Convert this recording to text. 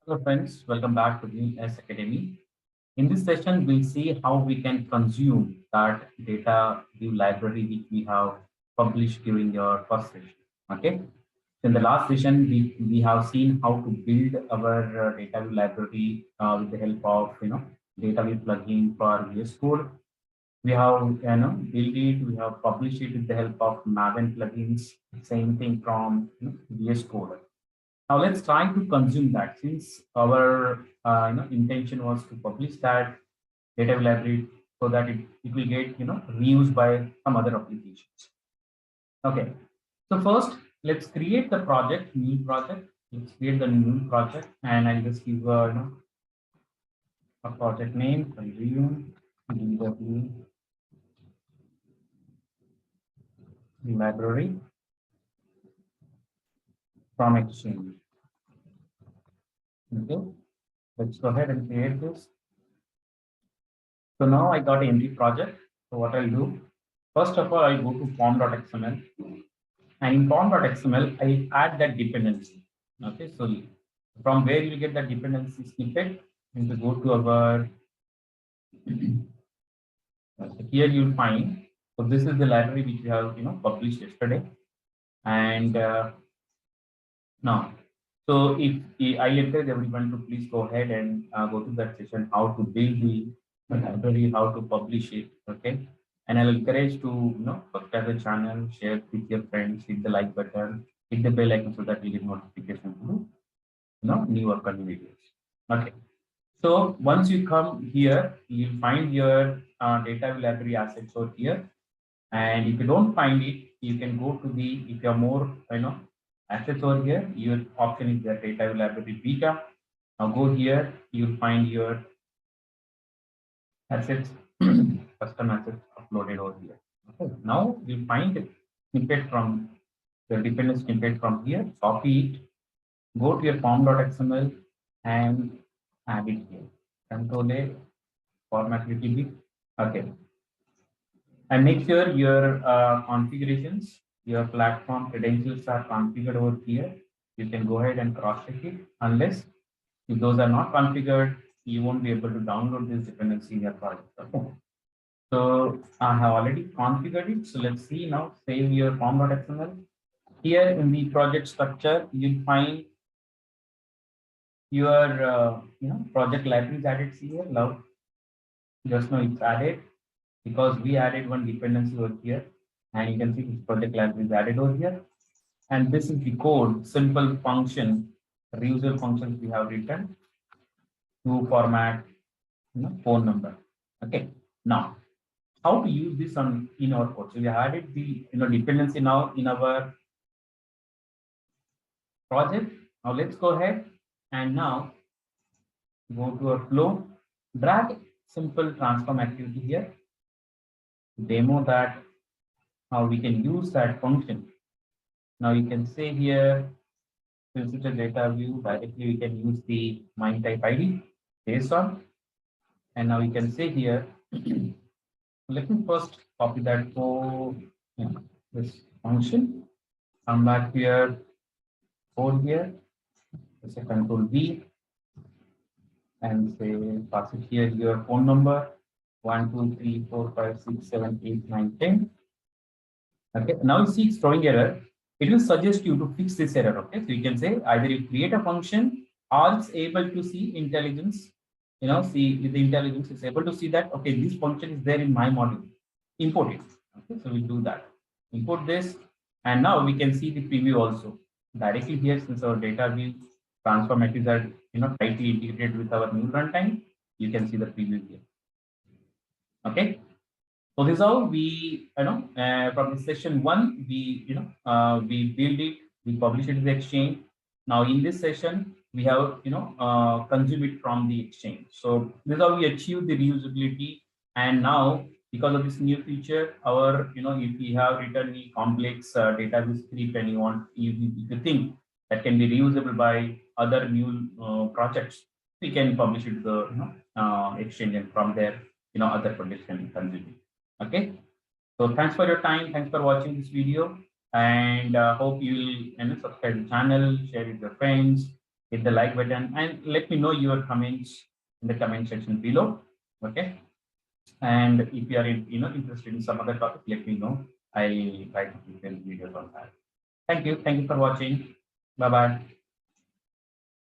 Hello friends, welcome back to MuleSoft Academy. In this session, we'll see how we can consume that data view library which we have published during your first session. Okay. In the last session, we have seen how to build our data view library with the help of data view plugin for VS Code. We have built it, we have published it with the help of Maven plugins. Same thing from VS Code. Now let's try to consume that, since our intention was to publish that data library so that it will get reused by some other applications. Okay, so first let's create the project, new project. Let's create the new project, and I'll just give a project name, consume DW library from Exchange. Okay, let's go ahead and create this. So now I got an empty project. So what I'll do, first of all, I'll go to form.xml, and in form.xml, I add that dependency. Okay, so from where you get the dependency snippet, and to go to our here you'll find. So this is the library which we have published yesterday, and now. So if I encourage everyone to please go ahead and go to that session, how to build the library, how to publish it. Okay. And I'll encourage to subscribe the channel, share with your friends, hit the like button, hit the bell icon so that you get notification to new upcoming videos. Okay. So once you come here, you'll find your data library assets over here. And if you don't find it, you can go to the, if you're more assets over here, your option is the data library beta. Now go here, you'll find your assets, custom assets uploaded over here. Okay. Now you'll find the snippet from the dependent snippet from here, copy it, go to your form.xml and add it here. Control A, format little bit. Okay. And make sure your configurations, your platform credentials are configured over here. You can go ahead and cross check it. Unless if those are not configured, you won't be able to download this dependency in your project. Okay. So I have already configured it. So let's see now, save your form.xml. Here in the project structure, you'll find your project libraries added here. Now, just now it's added because we added one dependency over here, and you can see this project library is added over here. And this is the code, simple function, reusable functions we have written to format phone number. Okay. Now, how to use this in our code? So we added the dependency now in our project. Now let's go ahead and now go to our flow, drag simple transform activity here, demo that how we can use that function. Now you can say here, visitor data view, directly we can use the MIME type ID based on, and now you can say here, let me first copy that for this function, come back here, code here, say control V, and say pass it here your phone number 1 2 3 4 5 6 7 8 9 10. Okay, now you see it's throwing error. It will suggest you to fix this error. Okay, so you can say either you create a function or it's able to see intelligence. See with the intelligence, it's able to see that okay, this function is there in my module. Import it. Okay, so we'll do that. Import this, and now we can see the preview also directly here, since our data view transform methods are tightly integrated with our Mule runtime. You can see the preview here. Okay. So this is how we, from the session 1, we, we build it, we publish it in the exchange. Now in this session, we have, consume it from the exchange. So this is how we achieve the reusability. And now, because of this new feature, our, if we have written the complex database script and you want, if you think that can be reusable by other Mule projects, we can publish it to the exchange, and from there, other projects can consume it. Okay, so thanks for your time. Thanks for watching this video, and hope you will subscribe to the channel, share it with your friends, hit the like button and let me know your comments in the comment section below. Okay. And if you are interested in some other topic, let me know. I'll try to prepare videos on that. Thank you for watching. Bye bye.